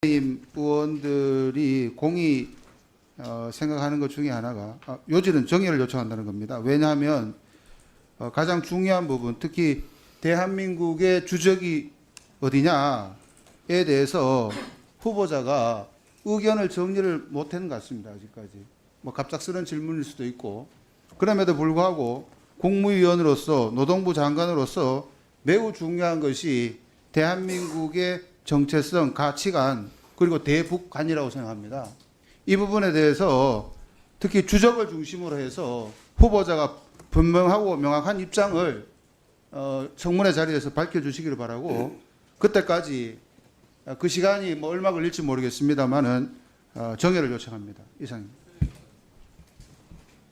의원들이 공히 생각하는 것 중에 하나가 요지는 정의를 요청한다는 겁니다. 왜냐하면 가장 중요한 부분, 특히 대한민국의 주적이 어디냐에 대해서 후보자가 의견을 정리를 못한 것 같습니다. 아직까지. 뭐 갑작스러운 질문일 수도 있고, 그럼에도 불구하고 국무위원으로서 노동부 장관으로서 매우 중요한 것이 대한민국의 정체성, 가치관, 그리고 대북관이라고 생각합니다. 이 부분에 대해서 특히 주적을 중심으로 해서 후보자가 분명하고 명확한 입장을 청문회 자리에서 밝혀주시기를 바라고, 그때까지 그 시간이 뭐 얼마 걸릴지 모르겠습니다만은 정의를 요청합니다. 이상입니다.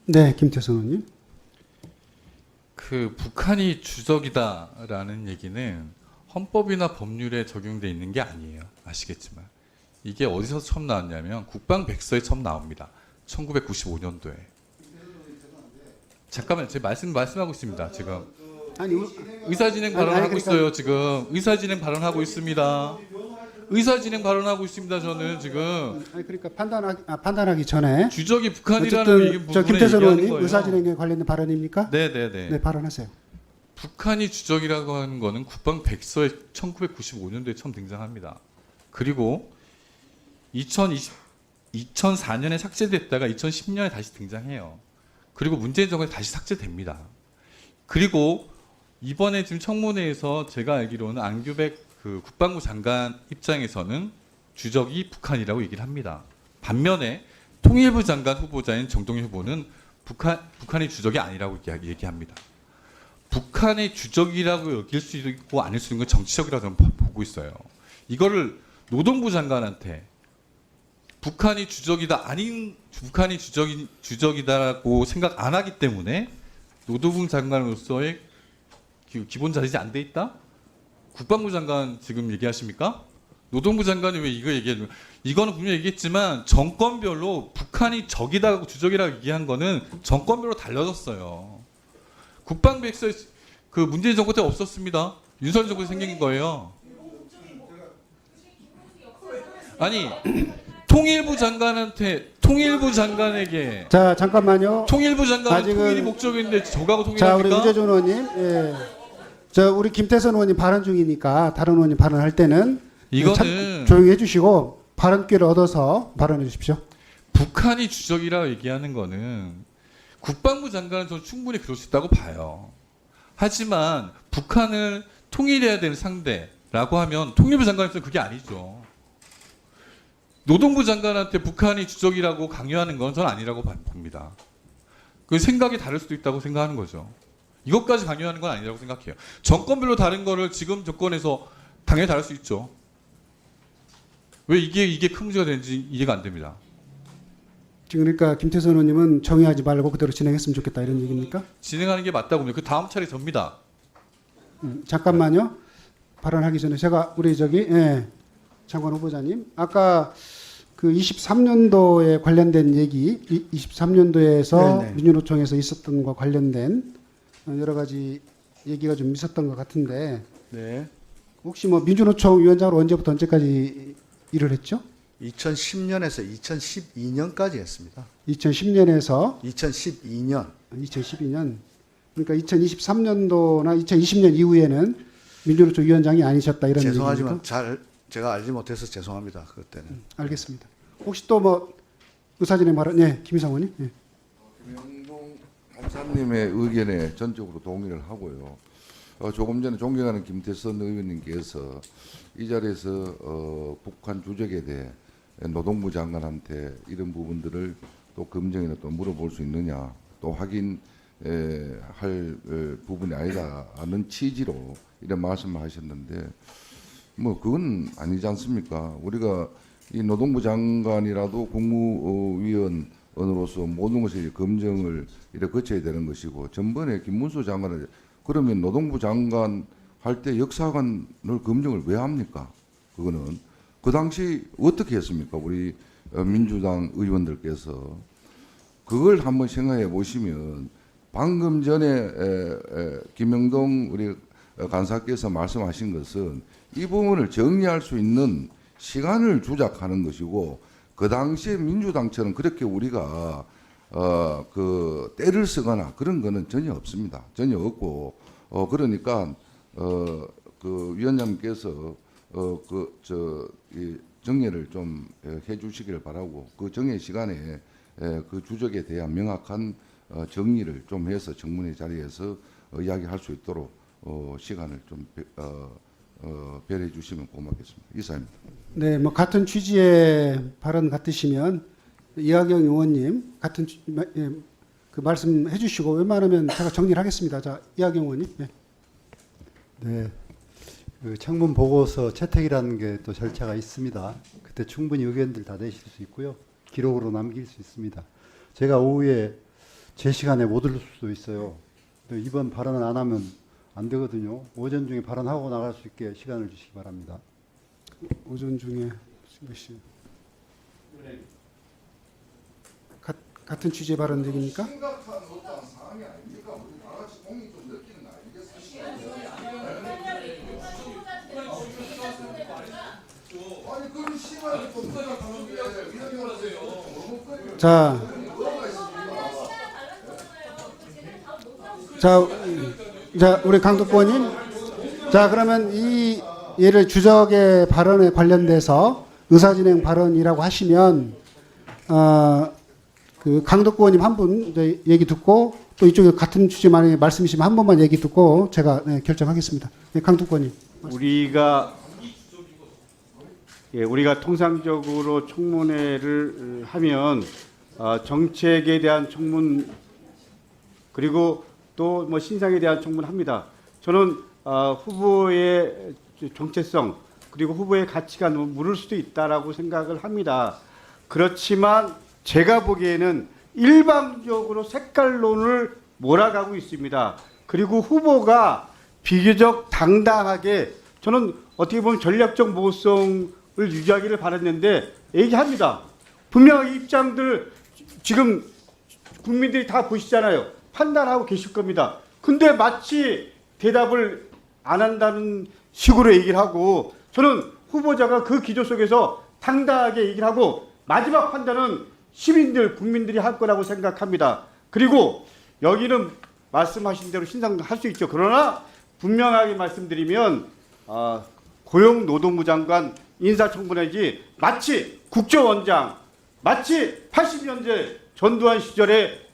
네, 김태선 의원님. 그 북한이 주적이다라는 얘기는 헌법이나 법률에 적용돼 있는 게 아니에요. 아시겠지만 이게 어디서 처음 나왔냐면 국방백서에 처음 나옵니다. 1995년도에. 잠깐만, 제가 말씀하고 있습니다. 지금 아니, 의사진행 발언하고 있어요. 지금 의사진행 발언하고 있습니다. 의사진행 발언하고 있습니다. 저는 지금. 아니 그러니까 판단하기 전에 주적이 북한이라는 얘기 저 부분에 김태선 얘기하는 의원님 거예요. 의사진행에 관련된 발언입니까? 네네네. 네, 발언하세요. 북한이 주적이라고 하는 거는 국방백서에 1995년도에 처음 등장합니다. 그리고 2004년에 삭제됐다가 2010년에 다시 등장해요. 그리고 문재인 정부에 다시 삭제됩니다. 그리고 이번에 지금 청문회에서 제가 알기로는 안규백 그 국방부 장관 입장에서는 주적이 북한이라고 얘기를 합니다. 반면에 통일부 장관 후보자인 정동영 후보는 북한이 주적이 아니라고 얘기합니다. 북한의 주적이라고 여길 수 있고 아닐 수 있는 건 정치적이라고 저는 보고 있어요. 이거를 노동부 장관한테 북한이 주적이다 아닌 북한이 주적이다라고 생각 안 하기 때문에 노동부 장관으로서의 기본 자질이 안 돼 있다? 국방부 장관 지금 얘기하십니까? 노동부 장관이 왜 이거 얘기해요? 이거는 분명히 얘기했지만 정권별로 북한이 적이다 주적이라고 얘기한 거는 정권별로 달라졌어요. 국방백서 그 문재인 정부 때 없었습니다. 윤석열 정부 때 생긴 거예요. 아니 통일부 장관에게 자, 잠깐만요. 통일부 장관은 아직은- 통일이 목적인데 저가고 자, 우리 통일합니까? 우재준 의원님. 예. 저 우리 김태선 의원님 발언 중이니까 다른 의원님 발언할 때는 이거는 조용히 해주시고 발언 기회를 얻어서 발언해 주십시오. 북한이 주적이라고 얘기하는 거는 국방부 장관은 저는 충분히 그럴 수 있다고 봐요. 하지만 북한을 통일해야 되는 상대라고 하면 통일부 장관에서는 그게 아니죠. 노동부 장관한테 북한이 주적이라고 강요하는 건 저는 아니라고 봅니다. 그 생각이 다를 수도 있다고 생각하는 거죠. 이것까지 강요하는 건 아니라고 생각해요. 정권별로 다른 거를 지금 정권에서 당연히 다를 수 있죠. 왜 이게 큰 문제가 되는지 이해가 안 됩니다. 지금 그러니까 김태선 의원님은 정의하지 말고 그대로 진행했으면 좋겠다 이런 얘기입니까? 진행하는 게 맞다고 봅니다. 그 다음 차례 접니다. 잠깐만요. 발언하기 전에 제가 우리 장관 후보자님 아까 그 23년도에 관련된 얘기, 23년도에서 네네. 민주노총에서 있었던 것과 관련된 여러 가지 얘기가 좀 있었던 것 같은데 네. 혹시 뭐 민주노총 위원장으로 언제부터 언제까지 일을 했죠? 2010년에서 2012년까지 했습니다. 2010년에서 2012년. 2012년 그러니까 2023년도나 2020년 이후에는 민주노총 위원장이 아니셨다 이런 죄송하지만 얘기입니까? 제가 알지 못해서 죄송합니다. 그때는. 알겠습니다. 혹시 또 뭐 의사진행 발언, 김희상 의원님. 예. 김영동 간사님의 의견에 전적으로 동의를 하고요. 조금 전에 존경하는 김태선 의원님께서 이 자리에서 북한 주적에 대해 노동부 장관한테 이런 부분들을 또 검증이나 또 물어볼 수 있느냐, 또 확인할 부분이 아니다는 취지로 이런 말씀을 하셨는데, 뭐 그건 아니지 않습니까? 우리가 이 노동부 장관이라도 국무위원으로서 모든 것을 검증을 이렇게 거쳐야 되는 것이고, 전번에 김문수 장관을 그러면 노동부 장관 할 때 역사관을 검증을 왜 합니까? 그거는 그 당시 어떻게 했습니까? 우리 민주당 의원들께서 그걸 한번 생각해 보시면 방금 전에 김영동 우리 간사께서 말씀하신 것은 이 부분을 정리할 수 있는 시간을 조작하는 것이고 그 당시에 민주당처럼 그렇게 우리가 그 때를 쓰거나 그런 거는 전혀 없습니다. 전혀 없고 그러니까 그 위원장님께서 이 정리를 좀 해주시기를 바라고 그 정의 시간에 그 주적에 대한 명확한 정리를 좀 해서 청문회 자리에서 이야기할 수 있도록 시간을 좀 배려해 주시면 고맙겠습니다. 이사입니다. 네, 뭐 같은 취지의 발언 같으시면 이하경 의원님 같은 그 말씀해 주시고 웬만하면 제가 정리를 하겠습니다. 자, 이하경 의원님. 네. 네. 그 청문 보고서 채택이라는 게 또 절차가 있습니다. 그때 충분히 의견들 다 내실 수 있고요. 기록으로 남길 수 있습니다. 제가 오후에 제 시간에 못 올 수도 있어요. 이번 발언을 안 하면 안 되거든요. 오전 중에 발언하고 나갈 수 있게 시간을 주시기 바랍니다. 오전 중에 몇 시? 같은 취지의 발언 드립니까? 심각한 어떤 상황이 아닙니까? 우리 다 같이 공익 좀 느끼는 거 아니겠습니까? 아니 그런 시간을 좀 생각하는데 위원님하세요. 자, 자, 우리 강덕구 의원님. 자, 그러면 이 예를 주적의 발언에 관련돼서 의사진행 발언이라고 하시면 그 강덕구 의원님 한 분 얘기 듣고 또 이쪽에 같은 취지 만약에 말씀이시면 한 번만 얘기 듣고 제가 결정하겠습니다. 네, 강덕구 의원님. 우리가 통상적으로 청문회를 하면 정책에 대한 청문 그리고 또 뭐 신상에 대한 청문합니다. 저는 후보의 정체성 그리고 후보의 가치가 너무 물을 수도 있다라고 생각을 합니다. 그렇지만 제가 보기에는 일방적으로 색깔론을 몰아가고 있습니다. 그리고 후보가 비교적 당당하게 저는 어떻게 보면 전략적 모성을 유지하기를 바랐는데 얘기합니다. 분명히 입장들 지금 국민들이 다 보시잖아요. 판단하고 계실 겁니다. 근데 마치 대답을 안 한다는 식으로 얘기를 하고 저는 후보자가 그 기조 속에서 당당하게 얘기를 하고 마지막 판단은 시민들, 국민들이 할 거라고 생각합니다. 그리고 여기는 말씀하신 대로 신상할 수 있죠. 그러나 분명하게 말씀드리면 고용노동부 장관 인사청문회지 마치 국정원장, 마치 80년대 전두환 시절에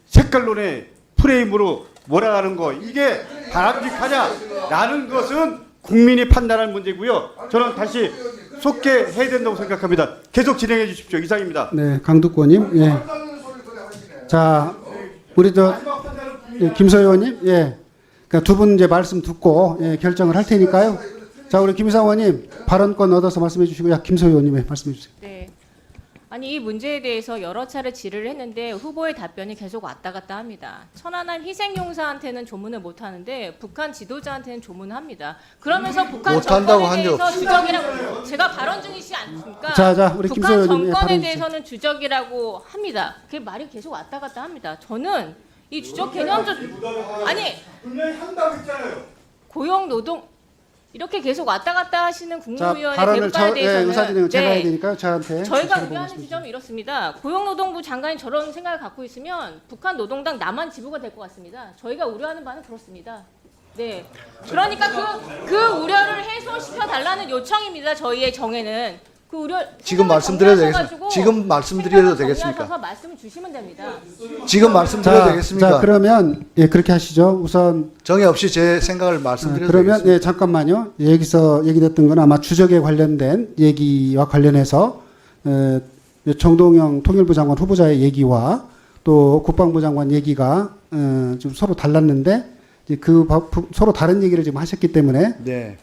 색깔론의 프레임으로 몰아가는 거 이게 바람직하냐라는 것은 국민이 판단할 문제고요. 저는 다시 속개해야 된다고 생각합니다. 계속 진행해 주십시오. 이상입니다. 네, 강덕구 의원님. 예. 자, 우리 김소희 의원님. 예. 그러니까 두 분 이제 말씀 듣고 결정을 할 테니까요. 자, 우리 김희상 의원님 발언권 얻어서 말씀해 주시고, 김소희 의원님 말씀해 주세요. 네. 아니 이 문제에 대해서 여러 차례 질의를 했는데 후보의 답변이 계속 왔다 갔다 합니다. 천안함 희생용사한테는 조문을 못 하는데 북한 지도자한테는 조문을 합니다. 그러면서 북한 못한다고 정권에 한 적 대해서 주적이라고 제가 발언 중이시지 않습니까? 자, 우리 김소희 북한 의원님 정권에 발언 대해서는 주적이라고 합니다. 그게 말이 계속 왔다 갔다 합니다. 저는 이 주적 개념적 아니 분명히 한다고 했잖아요. 고용노동 이렇게 계속 왔다 갔다 하시는 자, 국무위원의 발언을 대우가에 대해서는 의사진행을 제가 해야 되니까 저한테 저희가 제가 우려하는 지점이 이렇습니다. 고용노동부 장관이 저런 생각을 갖고 있으면 북한 노동당 남한 지부가 될 것 같습니다. 저희가 우려하는 바는 그렇습니다. 네, 그러니까 그 우려를 해소시켜 달라는 요청입니다. 저희의 정에는 그 우려 지금 말씀드려도 되겠습니까? 지금 말씀드려도 되겠습니까? 정리하셔서 말씀을 주시면 됩니다. 지금 말씀드려도 되겠습니까? 자, 그러면 그렇게 하시죠. 우선 정의 없이 제 생각을 말씀드려도 그러면 되겠습니까? 잠깐만요. 여기서 얘기됐던 건 아마 주적에 관련된 얘기와 관련해서 정동영 통일부 장관 후보자의 얘기와 또 국방부 장관 얘기가 좀 서로 달랐는데 이제 서로 다른 얘기를 지금 하셨기 때문에 네.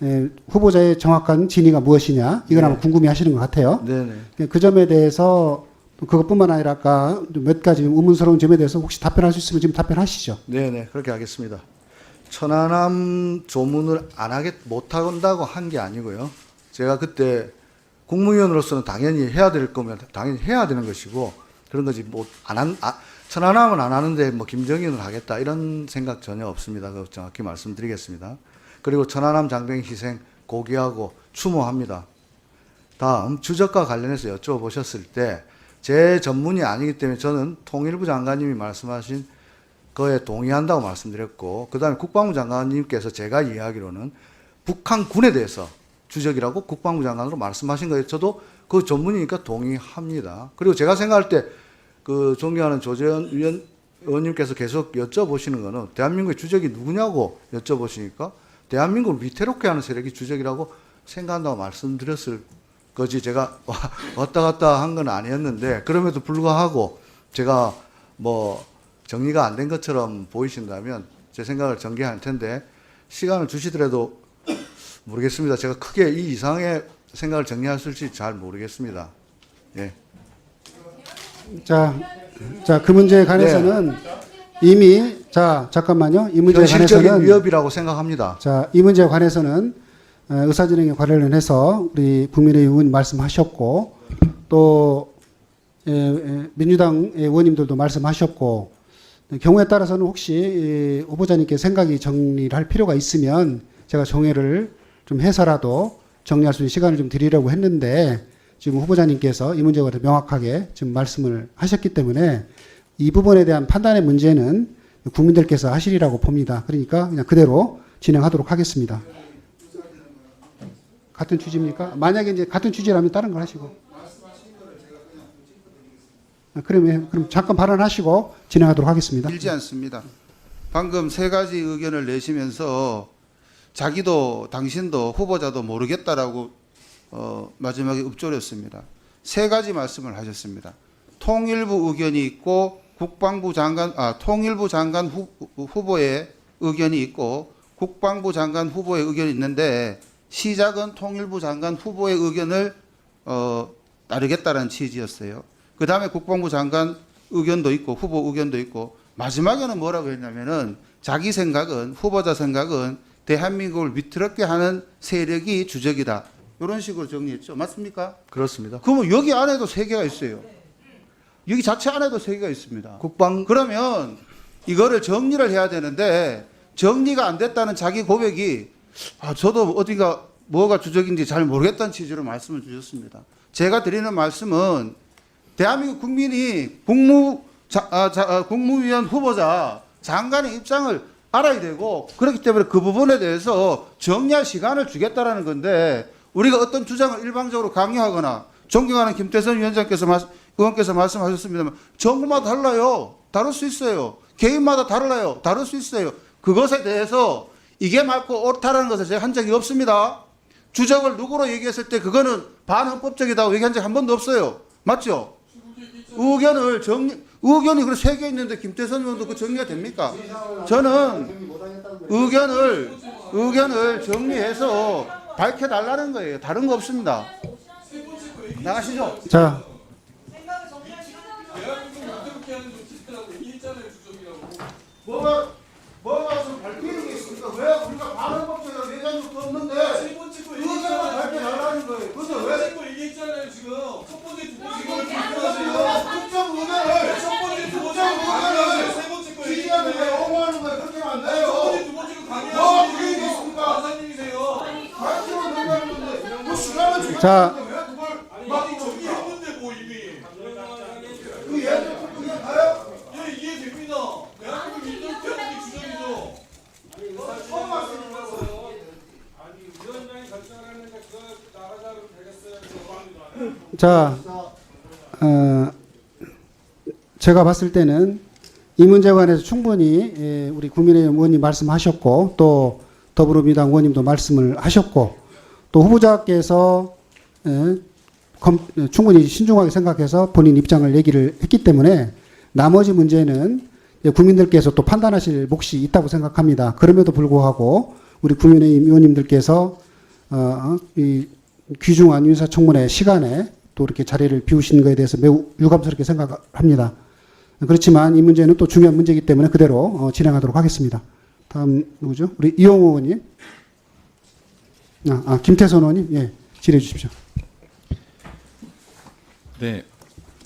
후보자의 정확한 진위가 무엇이냐 이건 아마 궁금해하시는 것 같아요. 네네. 그 점에 대해서 그것뿐만 아니라 아까 몇 가지 의문스러운 점에 대해서 혹시 답변할 수 있으면 지금 답변하시죠. 네네. 그렇게 하겠습니다. 천안함 조문을 못 한다고 한 게 아니고요. 제가 그때 국무위원으로서는 당연히 해야 될 거면 당연히 해야 되는 것이고 그런 거지 천안함은 안 하는데 김정인을 하겠다 이런 생각 전혀 없습니다. 그거 정확히 말씀드리겠습니다. 그리고 천안함 장병 희생 고귀하고 추모합니다. 다음 주적과 관련해서 여쭤보셨을 때 제 전문이 아니기 때문에 저는 통일부 장관님이 말씀하신 거에 동의한다고 말씀드렸고, 그 다음에 국방부 장관님께서 제가 이해하기로는 북한군에 대해서 주적이라고 국방부 장관으로 말씀하신 거에 저도 그 전문이니까 동의합니다. 그리고 제가 생각할 때 그 존경하는 조재현 의원님께서 계속 여쭤보시는 거는 대한민국의 주적이 누구냐고 여쭤보시니까 대한민국을 위태롭게 하는 세력이 주적이라고 생각한다고 말씀드렸을 거지, 제가 왔다 갔다 한 건 아니었는데, 그럼에도 불구하고 제가 뭐 정리가 안 된 것처럼 보이신다면 제 생각을 전개할 텐데, 시간을 주시더라도 모르겠습니다. 제가 크게 이 이상의 생각을 정리할 수 있을지 잘 모르겠습니다. 예. 자, 그 문제에 관해서는 이미 잠깐만요. 이 문제에 현실적인 관해서는 위협이라고 생각합니다. 이 문제에 관해서는 의사진행에 관련해서 우리 국민의힘 의원 말씀하셨고 또 민주당 의원님들도 말씀하셨고, 경우에 따라서는 혹시 후보자님께 생각이 정리를 할 필요가 있으면 제가 정회를 좀 해서라도 정리할 수 있는 시간을 좀 드리려고 했는데, 지금 후보자님께서 이 문제에 대해서 명확하게 지금 말씀을 하셨기 때문에 이 부분에 대한 판단의 문제는 국민들께서 하시리라고 봅니다. 그러니까 그냥 그대로 진행하도록 하겠습니다. 같은 취지입니까? 만약에 이제 같은 취지라면 다른 걸 하시고. 그럼 잠깐 발언하시고 진행하도록 하겠습니다. 길지 않습니다. 방금 세 가지 의견을 내시면서 자기도 당신도 후보자도 모르겠다라고 마지막에 읊조렸습니다. 세 가지 말씀을 하셨습니다. 통일부 의견이 있고 통일부 장관 후보의 의견이 있고 국방부 장관 후보의 의견이 있는데, 시작은 통일부 장관 후보의 의견을 따르겠다는 취지였어요. 그 다음에 국방부 장관 의견도 있고 후보 의견도 있고, 마지막에는 뭐라고 했냐면은 자기 생각은, 후보자 생각은 대한민국을 위태롭게 하는 세력이 주적이다, 이런 식으로 정리했죠. 맞습니까? 그렇습니다. 그러면 여기 안에도 세 개가 있어요. 여기 자체 안에도 세 개가 있습니다. 그러면 이거를 정리를 해야 되는데, 정리가 안 됐다는 자기 고백이 저도 어디가 뭐가 주적인지 잘 모르겠다는 취지로 말씀을 주셨습니다. 제가 드리는 말씀은 대한민국 국민이 국무위원 후보자 장관의 입장을 알아야 되고, 그렇기 때문에 그 부분에 대해서 정리할 시간을 주겠다라는 건데, 우리가 어떤 주장을 일방적으로 강요하거나, 존경하는 김태선 의원께서 말씀하셨습니다만 정부마다 달라요. 다를 수 있어요. 개인마다 달라요. 다를 수 있어요. 그것에 대해서 이게 맞고 옳다라는 것을 제가 한 적이 없습니다. 주적을 누구로 얘기했을 때 그거는 반헌법적이다고 얘기한 적 한 번도 없어요. 맞죠? 의견이 그래 세 개 있는데 김태선 의원도 그 정리가 됩니까? 저는 의견을 정리해서 밝혀달라는 거예요. 다른 거 없습니다. 나가시죠. 자, 뭐가 좀 밝히는 게 있습니까? 왜 우리가 반헌법적이라고 얘기한 적도 없는데 의견을 밝혀달라는 거예요. 그죠? 왜? 얘기했잖아요 지금. 첫 번째, 두 번째 특정 의견을 세 번째 거 지지하는 거예요. 옹호하는 거예요. 그렇게 하면 안 돼요. 첫 번째, 두 번째로 뭐 그게 있습니까? 강사님이세요. 밝히면 된다는 건데 뭐 시간을 주겠다는데 자. 왜 그걸 아니 정리했는데 뭐 이미. 그 얘기를 그냥 가요? 예 이해됩니다. 대한민국 위태롭게 하는 게 주장이죠. 처음 말씀인 거예요. 자, 제가 봤을 때는 이 문제에 관해서 충분히 우리 국민의힘 의원님 말씀하셨고, 또 더불어민주당 의원님도 말씀을 하셨고, 또 후보자께서 충분히 신중하게 생각해서 본인 입장을 얘기를 했기 때문에 나머지 문제는 국민들께서 또 판단하실 몫이 있다고 생각합니다. 그럼에도 불구하고 우리 국민의힘 의원님들께서 이 귀중한 인사청문회 시간에 또 이렇게 자리를 비우신 것에 대해서 매우 유감스럽게 생각합니다. 그렇지만 이 문제는 또 중요한 문제이기 때문에 그대로 진행하도록 하겠습니다. 다음 누구죠? 우리 이용호 의원님. 김태선 의원님, 예, 질의해 주십시오. 네,